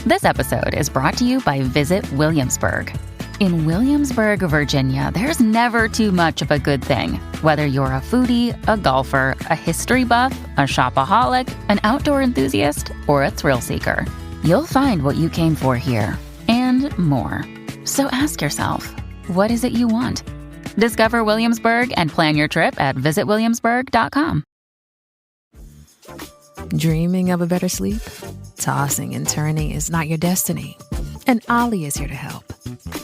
This episode is brought to you by Visit Williamsburg. In Williamsburg, Virginia, there's never too much of a good thing. Whether you're a foodie, a golfer, a history buff, a shopaholic, an outdoor enthusiast, or a thrill seeker, you'll find what you came for here and more. So ask yourself, what is it you want? Discover Williamsburg and plan your trip at visitwilliamsburg.com. Dreaming of a better sleep? Tossing and turning is not your destiny. And Ollie is here to help.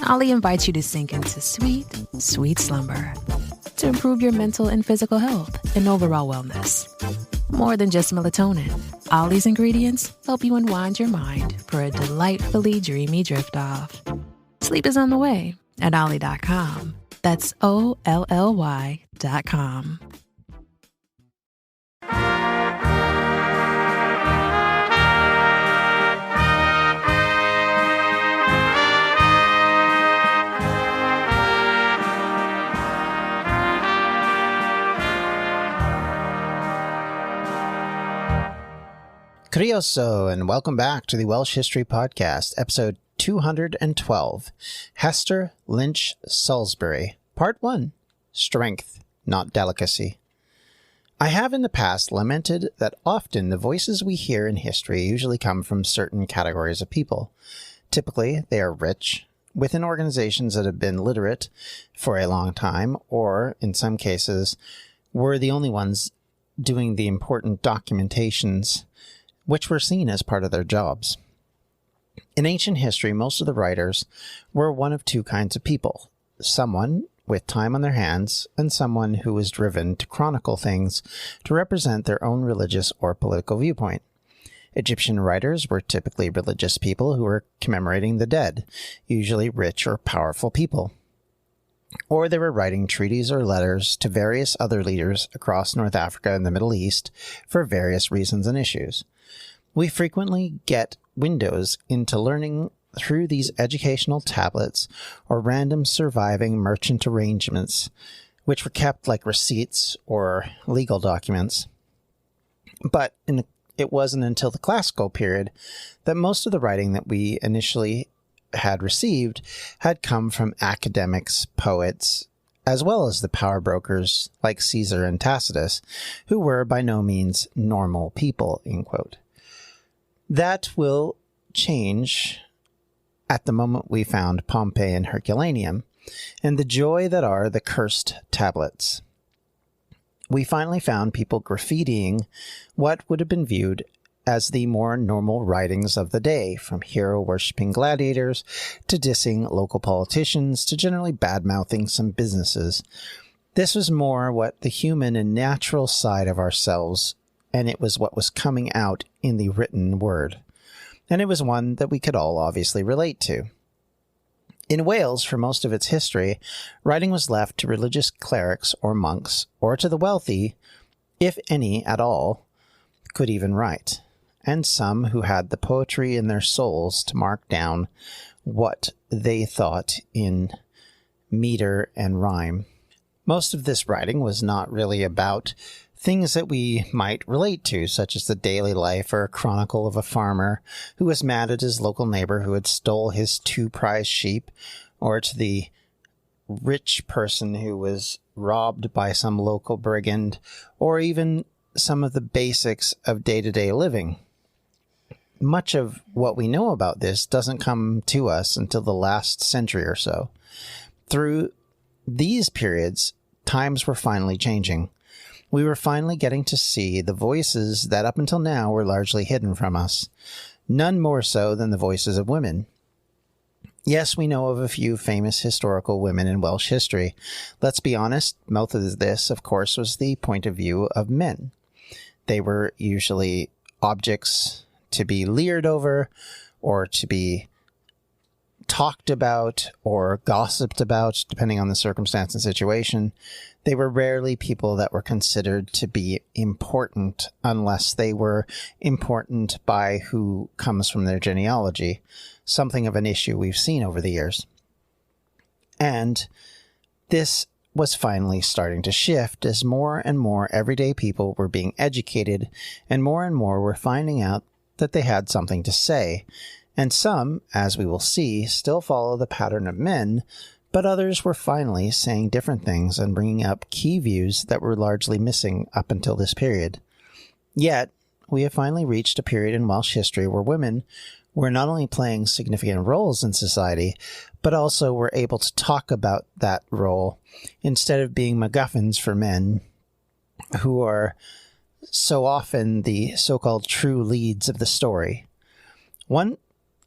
Ollie invites you to sink into sweet, sweet slumber to improve your mental and physical health and overall wellness. More than just melatonin, Ollie's ingredients help you unwind your mind for a delightfully dreamy drift off. Sleep is on the way at Ollie.com. That's OLLY.com. Curioso, and welcome back to the Welsh History Podcast, episode 212, Hester Lynch Salusbury, Part 1, Strength, Not Delicacy. I have in the past lamented that often the voices we hear in history usually come from certain categories of people. Typically, they are rich, within organizations that have been literate for a long time, or, in some cases, were the only ones doing the important documentations which were seen as part of their jobs. In ancient history, most of the writers were one of two kinds of people: someone with time on their hands and someone who was driven to chronicle things to represent their own religious or political viewpoint. Egyptian writers were typically religious people who were commemorating the dead, usually rich or powerful people. Or they were writing treaties or letters to various other leaders across North Africa and the Middle East for various reasons and issues. We frequently get windows into learning through these educational tablets or random surviving merchant arrangements, which were kept like receipts or legal documents. But it wasn't until the classical period that most of the writing that we initially had received had come from academics, poets, as well as the power brokers like Caesar and Tacitus, who were by no means normal people, end quote. That will change at the moment we found Pompeii and Herculaneum, and the joy that are the cursed tablets. We finally found people graffitiing what would have been viewed as the more normal writings of the day, from hero-worshipping gladiators to dissing local politicians to generally bad-mouthing some businesses. This was more what the human and natural side of ourselves, and it was what was coming out in the written word. And it was one that we could all obviously relate to. In Wales, for most of its history, writing was left to religious clerics or monks, or to the wealthy, if any at all, could even write, and some who had the poetry in their souls to mark down what they thought in meter and rhyme. Most of this writing was not really about things that we might relate to, such as the daily life or a chronicle of a farmer who was mad at his local neighbor who had stole his 2 prized sheep, or to the rich person who was robbed by some local brigand, or even some of the basics of day-to-day living. Much of what we know about this doesn't come to us until the last century or so. Through these periods, times were finally changing. We were finally getting to see the voices that up until now were largely hidden from us, none more so than the voices of women. Yes, we know of a few famous historical women in Welsh history. Let's be honest, most of this, of course, was the point of view of men. They were usually objects to be leered over, or to be talked about or gossiped about, depending on the circumstance and situation. They were rarely people that were considered to be important unless they were important by who comes from their genealogy, something of an issue we've seen over the years. And this was finally starting to shift as more and more everyday people were being educated and more were finding out that they had something to say, And some, as we will see, still follow the pattern of men, but others were finally saying different things and bringing up key views that were largely missing up until this period. Yet, we have finally reached a period in Welsh history where women were not only playing significant roles in society, but also were able to talk about that role instead of being MacGuffins for men who are so often the so-called true leads of the story. One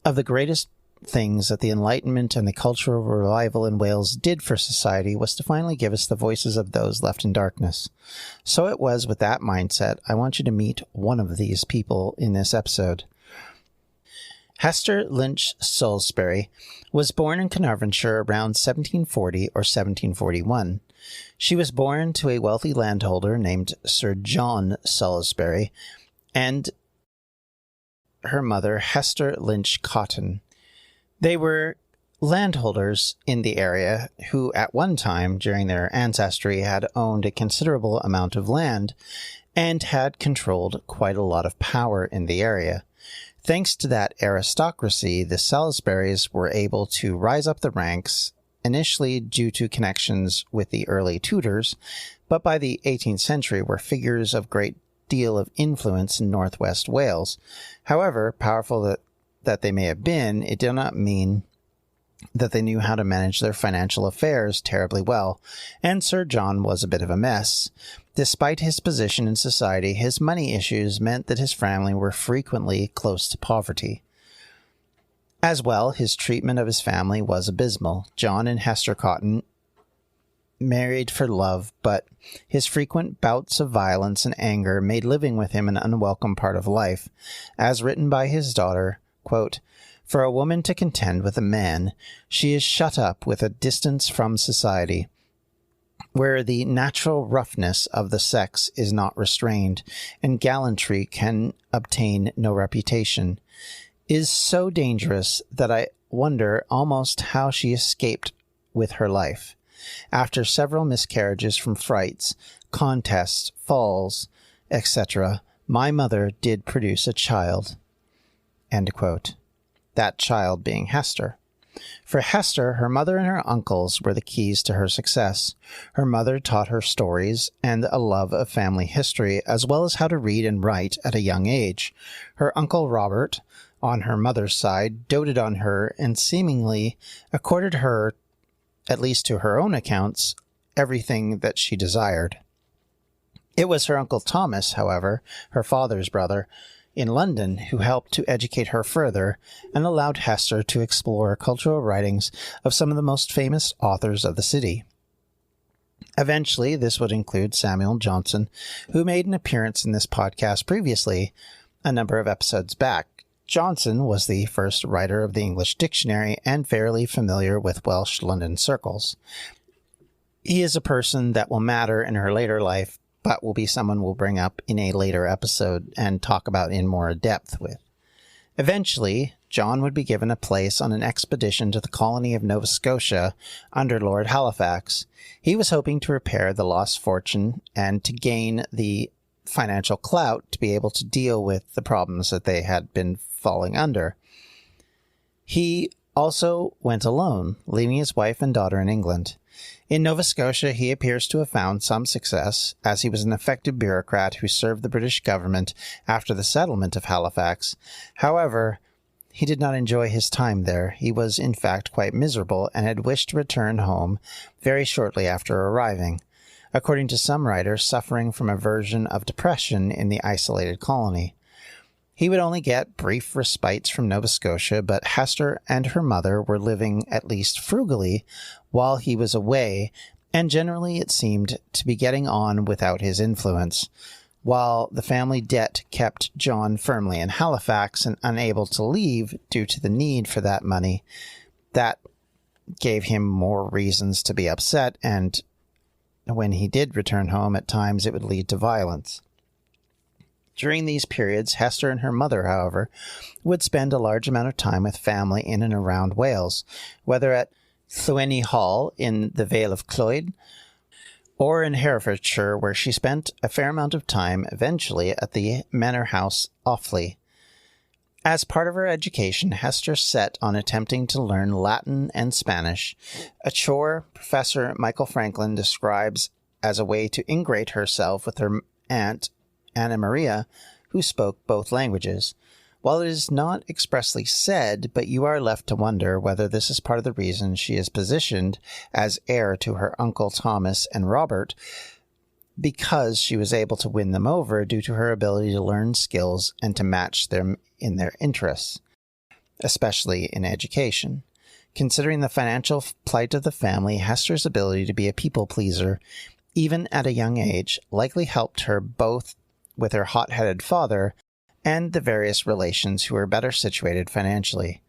of the greatest things that the Enlightenment and the cultural revival in Wales did for society was to finally give us the voices of those left in darkness. So it was with that mindset, I want you to meet one of these people in this episode. Hester Lynch Salusbury was born in Carnarvonshire around 1740 or 1741. She was born to a wealthy landholder named Sir John Salusbury and her mother, Hester Lynch Cotton. They were landholders in the area who at one time during their ancestry had owned a considerable amount of land and had controlled quite a lot of power in the area. Thanks to that aristocracy, the Salisburys were able to rise up the ranks, initially due to connections with the early Tudors, but by the 18th century were figures of great deal of influence in northwest Wales. However, powerful that they may have been, it did not mean that they knew how to manage their financial affairs terribly well, and Sir John was a bit of a mess. Despite his position in society, his money issues meant that his family were frequently close to poverty. As well, his treatment of his family was abysmal. John and Hester Cotton married for love, but his frequent bouts of violence and anger made living with him an unwelcome part of life. As written by his daughter, quote, "For a woman to contend with a man, she is shut up with a distance from society, where the natural roughness of the sex is not restrained, and gallantry can obtain no reputation, is so dangerous that I wonder almost how she escaped with her life. After several miscarriages from frights, contests, falls, etc., my mother did produce a child." End quote. That child being Hester. For Hester, her mother and her uncles were the keys to her success. Her mother taught her stories and a love of family history, as well as how to read and write at a young age. Her uncle Robert, on her mother's side, doted on her and seemingly accorded her, at least to her own accounts, everything that she desired. It was her Uncle Thomas, however, her father's brother, in London, who helped to educate her further and allowed Hester to explore cultural writings of some of the most famous authors of the city. Eventually, this would include Samuel Johnson, who made an appearance in this podcast previously, a number of episodes back. Johnson was the first writer of the English dictionary and fairly familiar with Welsh London circles. He is a person that will matter in her later life, but will be someone we'll bring up in a later episode and talk about in more depth with. Eventually, John would be given a place on an expedition to the colony of Nova Scotia under Lord Halifax. He was hoping to repair the lost fortune and to gain the financial clout to be able to deal with the problems that they had been falling under. He also went alone, leaving his wife and daughter in England. In Nova Scotia, he appears to have found some success, as he was an effective bureaucrat who served the British government after the settlement of Halifax. However, he did not enjoy his time there. He was, in fact, quite miserable and had wished to return home very shortly after arriving, according to some writers, suffering from a version of depression in the isolated colony. He would only get brief respites from Nova Scotia, but Hester and her mother were living at least frugally while he was away, and generally it seemed to be getting on without his influence. While the family debt kept John firmly in Halifax and unable to leave due to the need for that money, that gave him more reasons to be upset, and when he did return home, at times it would lead to violence. During these periods, Hester and her mother, however, would spend a large amount of time with family in and around Wales, whether at Llywelyn Hall in the Vale of Clwyd, or in Herefordshire, where she spent a fair amount of time eventually at the manor house Offaly. As part of her education, Hester set on attempting to learn Latin and Spanish, a chore Professor Michael Franklin describes as a way to ingrate herself with her aunt, Anna Maria, who spoke both languages. While it is not expressly said, but you are left to wonder whether this is part of the reason she is positioned as heir to her Uncle Thomas and Robert, because she was able to win them over due to her ability to learn skills and to match them in their interests, especially in education. Considering the financial plight of the family, Hester's ability to be a people pleaser, even at a young age, likely helped her both with her hot-headed father and the various relations who were better situated financially.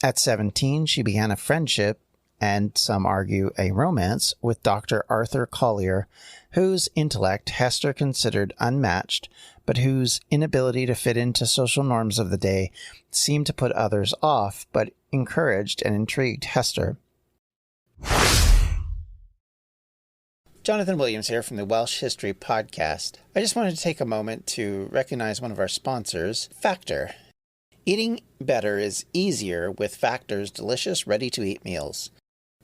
At 17, she began a friendship, and some argue a romance, with Dr. Arthur Collier, whose intellect Hester considered unmatched, but whose inability to fit into social norms of the day seemed to put others off, but encouraged and intrigued Hester. Jonathan Williams here from the Welsh History Podcast. I just wanted to take a moment to recognize one of our sponsors, Factor. Eating better is easier with Factor's delicious, ready-to-eat meals.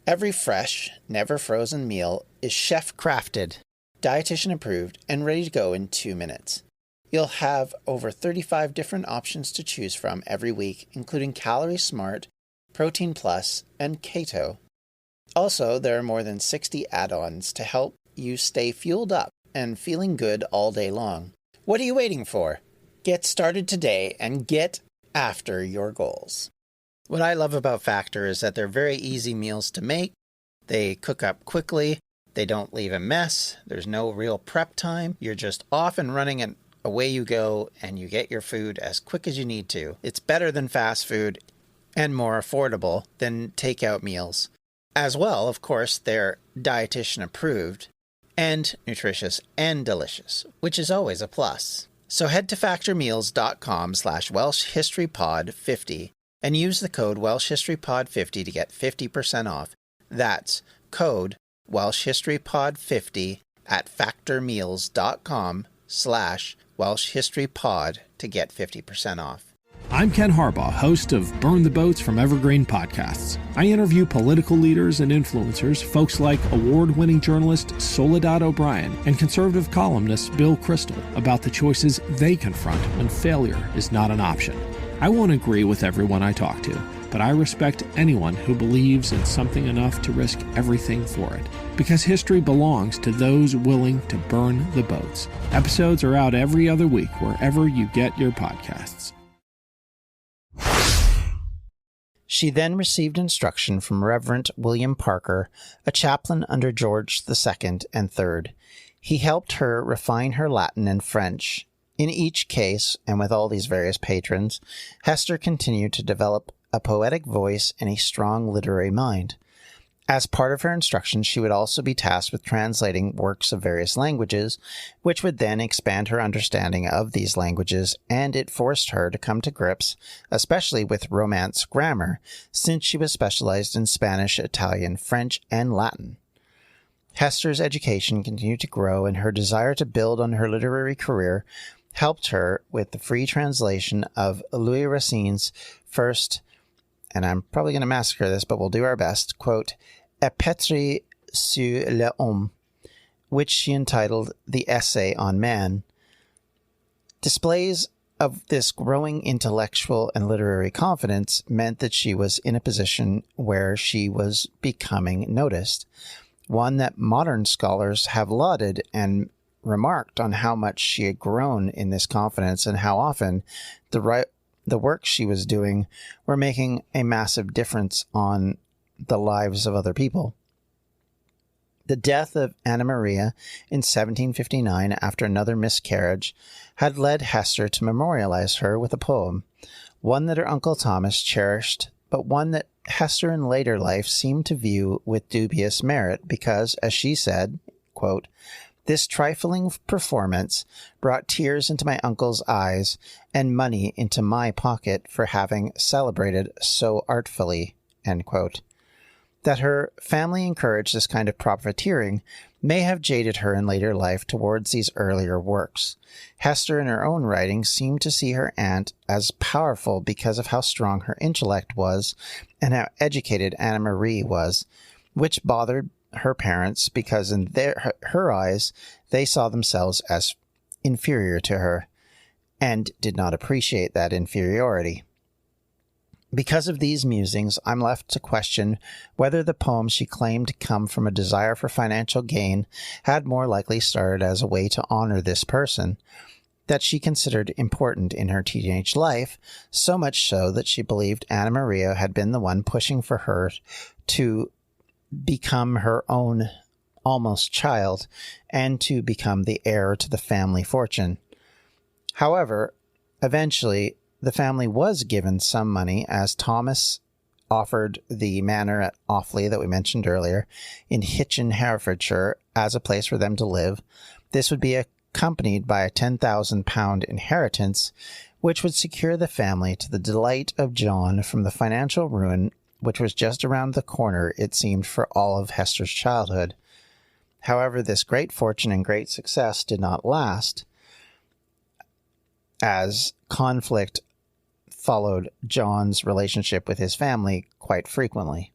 Every fresh, never frozen meal is chef-crafted, dietitian approved, and ready to go in 2 minutes. You'll have over 35 different options to choose from every week, including Calorie Smart, Protein Plus, and Keto. Also, there are more than 60 add-ons to help you stay fueled up and feeling good all day long. What are you waiting for? Get started today and get after your goals. What I love about Factor is that they're very easy meals to make. They cook up quickly. They don't leave a mess. There's no real prep time. You're just off and running and away you go, and you get your food as quick as you need to. It's better than fast food and more affordable than takeout meals. As well, of course, they're dietitian approved and nutritious and delicious, which is always a plus. So head to factormeals.com/WelshHistoryPod50 and use the code WelshHistoryPod50 to get 50% off. That's code WelshHistoryPod50 at factormeals.com/WelshHistoryPod to get 50% off. I'm Ken Harbaugh, host of Burn the Boats from Evergreen Podcasts. I interview political leaders and influencers, folks like award-winning journalist Soledad O'Brien and conservative columnist Bill Kristol, about the choices they confront when failure is not an option. I won't agree with everyone I talk to, but I respect anyone who believes in something enough to risk everything for it. Because history belongs to those willing to burn the boats. Episodes are out every other week wherever you get your podcasts. She then received instruction from Reverend William Parker, a chaplain under George II and III. He helped her refine her Latin and French. In each case, and with all these various patrons, Hester continued to develop a poetic voice and a strong literary mind. As part of her instruction, she would also be tasked with translating works of various languages, which would then expand her understanding of these languages, and it forced her to come to grips, especially with Romance grammar, since she was specialized in Spanish, Italian, French, and Latin. Hester's education continued to grow, and her desire to build on her literary career helped her with the free translation of Louis Racine's first, and I'm probably going to massacre this, but we'll do our best, quote, Epître sur l'homme, which she entitled The Essay on Man. Displays of this growing intellectual and literary confidence meant that she was in a position where she was becoming noticed, one that modern scholars have lauded and remarked on how much she had grown in this confidence and how often the work she was doing were making a massive difference on the lives of other people. The death of Anna Maria in 1759 after another miscarriage had led Hester to memorialize her with a poem, one that her Uncle Thomas cherished, but one that Hester in later life seemed to view with dubious merit because, as she said, quote, this trifling performance brought tears into my uncle's eyes and money into my pocket for having celebrated so artfully, end quote. That her family encouraged this kind of profiteering may have jaded her in later life towards these earlier works. Hester, in her own writing, seemed to see her aunt as powerful because of how strong her intellect was and how educated Anna Marie was, which bothered her parents because in her eyes they saw themselves as inferior to her and did not appreciate that inferiority. Because of these musings, I'm left to question whether the poem she claimed to come from a desire for financial gain had more likely started as a way to honor this person that she considered important in her teenage life, so much so that she believed Anna Maria had been the one pushing for her to become her own almost child and to become the heir to the family fortune. However, eventually, the family was given some money as Thomas offered the manor at Offley that we mentioned earlier in Hitchin, Herefordshire, as a place for them to live. This would be accompanied by a £10,000 inheritance, which would secure the family to the delight of John from the financial ruin which was just around the corner, it seemed, for all of Hester's childhood. However, this great fortune and great success did not last, as conflict followed John's relationship with his family quite frequently.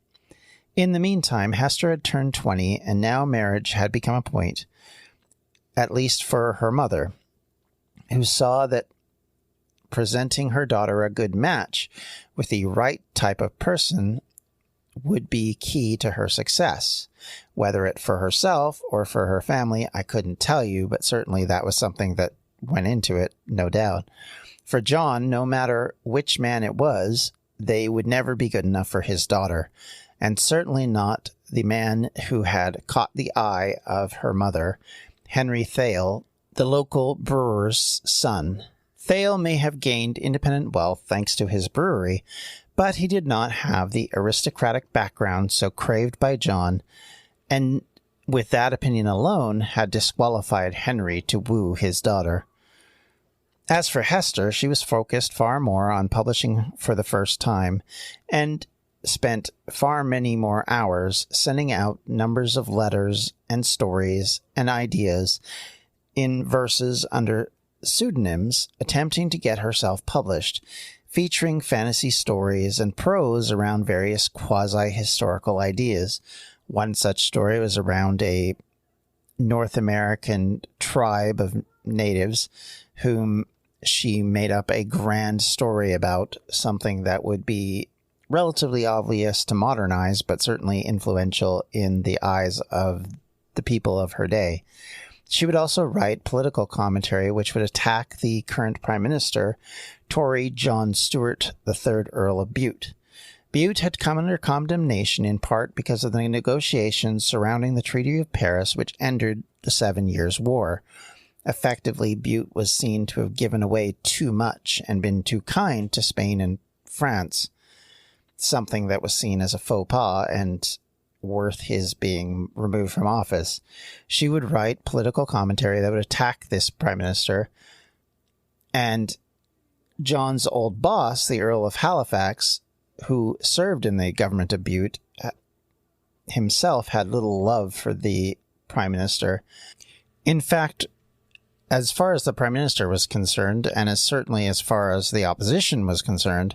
In the meantime, Hester had turned 20, and now marriage had become a point, at least for her mother, who saw that presenting her daughter a good match with the right type of person would be key to her success. Whether it for herself or for her family, I couldn't tell you, but certainly that was something that went into it, no doubt. For John, no matter which man it was, they would never be good enough for his daughter, and certainly not the man who had caught the eye of her mother, Henry Thale, the local brewer's son. Thale may have gained independent wealth thanks to his brewery, but he did not have the aristocratic background so craved by John, and with that opinion alone had disqualified Henry to woo his daughter. As for Hester, she was focused far more on publishing for the first time, and spent far many more hours sending out numbers of letters and stories and ideas in verses under pseudonyms, attempting to get herself published, featuring fantasy stories and prose around various quasi-historical ideas. One such story was around a North American tribe of natives whom she made up a grand story about, something that would be relatively obvious to modernize, but certainly influential in the eyes of the people of her day. She would also write political commentary which would attack the current Prime Minister, Tory John Stuart, the 3rd Earl of Bute. Bute had come under condemnation in part because of the negotiations surrounding the Treaty of Paris, which ended the 7 Years' War. Effectively, Bute was seen to have given away too much and been too kind to Spain and France, something that was seen as a faux pas and worth his being removed from office. She would write political commentary that would attack this prime minister, and John's old boss, the Earl of Halifax, who served in the government of Bute, himself had little love for the prime minister. In fact, as far as the prime minister was concerned, and certainly as far as the opposition was concerned,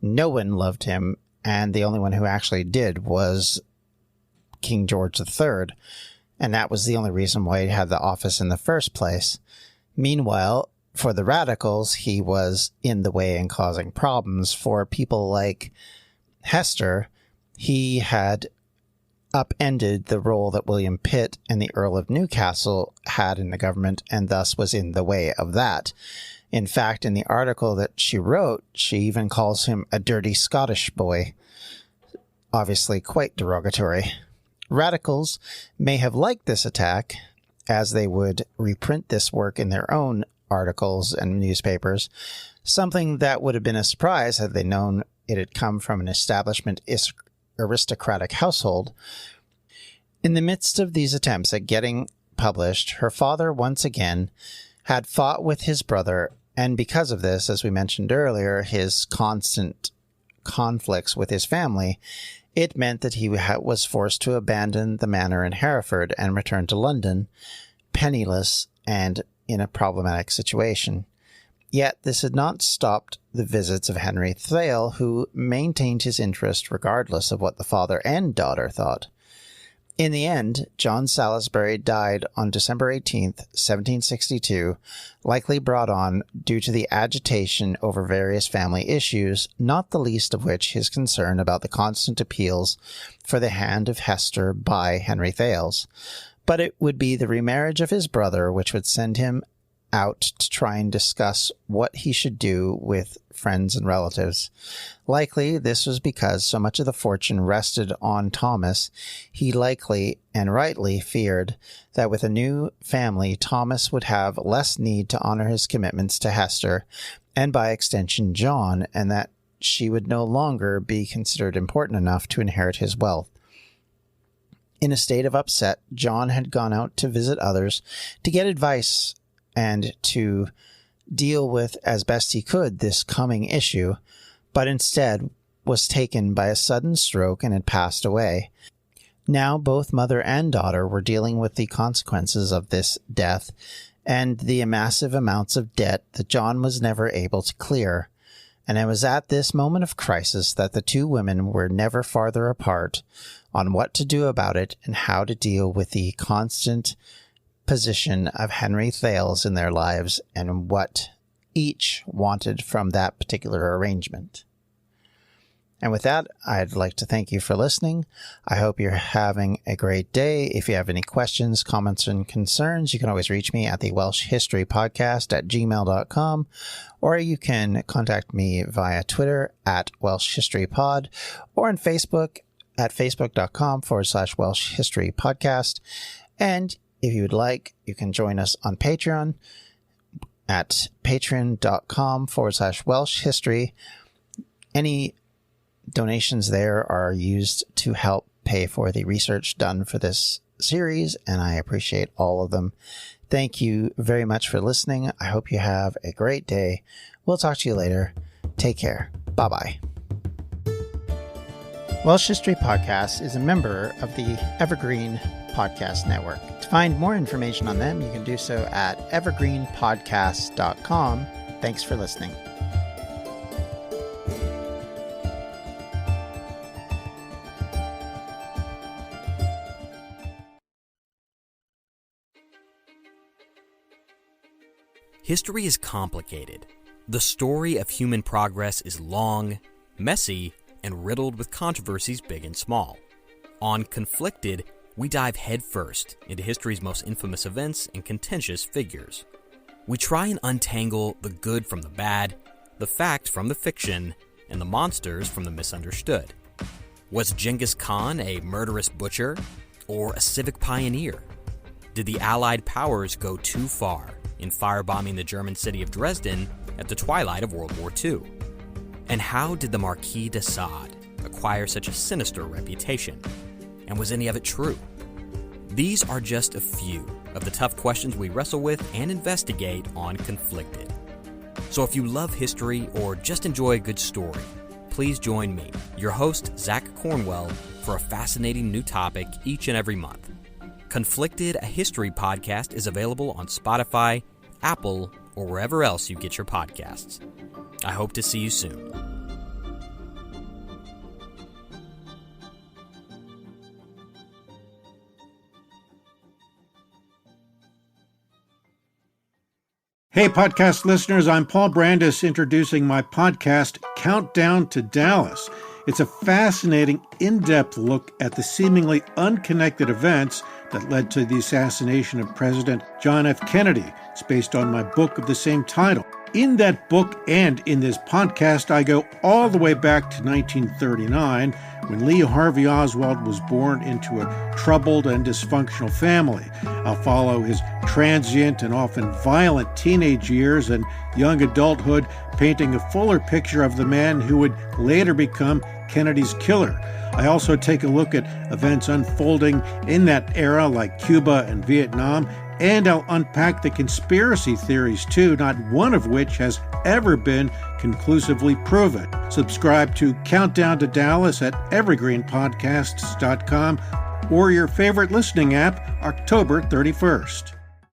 no one loved him, and the only one who actually did was King George III, and that was the only reason why he had the office in the first place. Meanwhile, for the radicals, he was in the way and causing problems. For people like Hester, he had upended the role that William Pitt and the Earl of Newcastle had in the government, and thus was in the way of that. In fact, in the article that she wrote, she even calls him a dirty Scottish boy. Obviously quite derogatory. Radicals may have liked this attack, as they would reprint this work in their own articles and newspapers, something that would have been a surprise had they known it had come from an establishment aristocratic household. In the midst of these attempts at getting published, her father once again had fought with his brother, and because of this, as we mentioned earlier, his constant conflicts with his family, it meant that he was forced to abandon the manor in Hereford and return to London, penniless and in a problematic situation. Yet this had not stopped the visits of Henry Thale, who maintained his interest regardless of what the father and daughter thought. In the end, John Salisbury died on December 18th, 1762, likely brought on due to the agitation over various family issues, not the least of which his concern about the constant appeals for the hand of Hester by Henry Thales. But it would be the remarriage of his brother which would send him out to try and discuss what he should do with friends and relatives. Likely, this was because so much of the fortune rested on Thomas. He likely and rightly feared that with a new family, Thomas would have less need to honor his commitments to Hester, and by extension John, and that she would no longer be considered important enough to inherit his wealth. In a state of upset, John had gone out to visit others to get advice and to deal with as best he could this coming issue, but instead was taken by a sudden stroke and had passed away. Now both mother and daughter were dealing with the consequences of this death and the massive amounts of debt that John was never able to clear. And it was at this moment of crisis that the two women were never farther apart on what to do about it and how to deal with the constant position of Henry Thales in their lives and what each wanted from that particular arrangement. And with that, I'd like to thank you for listening. I hope you're having a great day. If you have any questions, comments, and concerns, you can always reach me at the Welsh History Podcast at gmail.com, or you can contact me via Twitter at Welsh History Pod, or on Facebook at facebook.com/Welsh History Podcast. And if you would like, you can join us on Patreon at patreon.com/Welsh History. Any donations there are used to help pay for the research done for this series, and I appreciate all of them. Thank you very much for listening. I hope you have a great day. We'll talk to you later. Take care. Bye-bye. Welsh History Podcast is a member of the Evergreen Podcast Network. To find more information on them, you can do so at evergreenpodcasts.com. Thanks for listening. History is complicated. The story of human progress is long, messy, and riddled with controversies big and small. On Conflicted, we dive headfirst into history's most infamous events and contentious figures. We try and untangle the good from the bad, the fact from the fiction, and the monsters from the misunderstood. Was Genghis Khan a murderous butcher or a civic pioneer? Did the Allied powers go too far in firebombing the German city of Dresden at the twilight of World War II? And how did the Marquis de Sade acquire such a sinister reputation? And was any of it true? These are just a few of the tough questions we wrestle with and investigate on Conflicted. So if you love history or just enjoy a good story, please join me, your host, Zach Cornwell, for a fascinating new topic each and every month. Conflicted, a history podcast, is available on Spotify, Apple, or wherever else you get your podcasts. I hope to see you soon. Hey, podcast listeners, I'm Paul Brandis introducing my podcast, Countdown to Dallas. It's a fascinating, in-depth look at the seemingly unconnected events that led to the assassination of President John F. Kennedy. It's based on my book of the same title. In that book and in this podcast, I go all the way back to 1939, when Lee Harvey Oswald was born into a troubled and dysfunctional family. I'll follow his transient and often violent teenage years and young adulthood, painting a fuller picture of the man who would later become Kennedy's killer. I also take a look at events unfolding in that era, like Cuba and Vietnam, And I'll unpack the conspiracy theories too, not one of which has ever been conclusively proven. Subscribe to Countdown to Dallas at evergreenpodcasts.com or your favorite listening app, October 31st.